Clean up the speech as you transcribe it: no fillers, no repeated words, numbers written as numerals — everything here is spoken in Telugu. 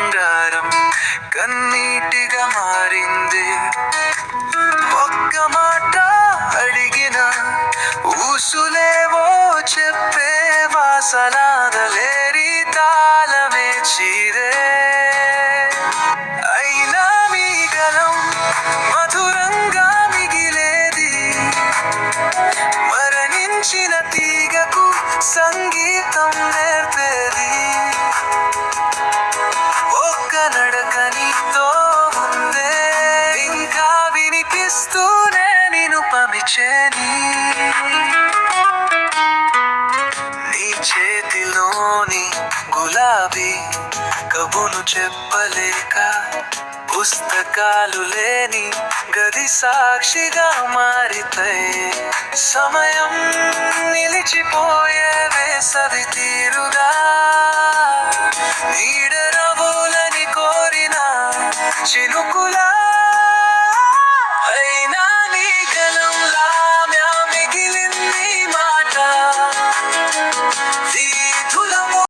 బంగారం కన్నీటిగా మారింది. ఒక్క మాట అడిగిన ఊసులేవో చెప్పే వాసనాదలేరి తాళమే చీరే. అయినా మీ గలం మధురంగా మిగిలేది, మరణించిన తీగకు సంగీతం నేర్పేది. ఒక్క నడక నీతో ఉందే ఇంకా వినిపిస్తూనే నిన్ను పంపించేని. నీ చేతిలోని గులాబీ కబును చెప్పలేక పుస్తకాలు లేని గది సాక్షిగా మారితే, సమయం నిలిచిపోయే వేసవి తీరుగా నీడరవులని కోరిన చినుకులా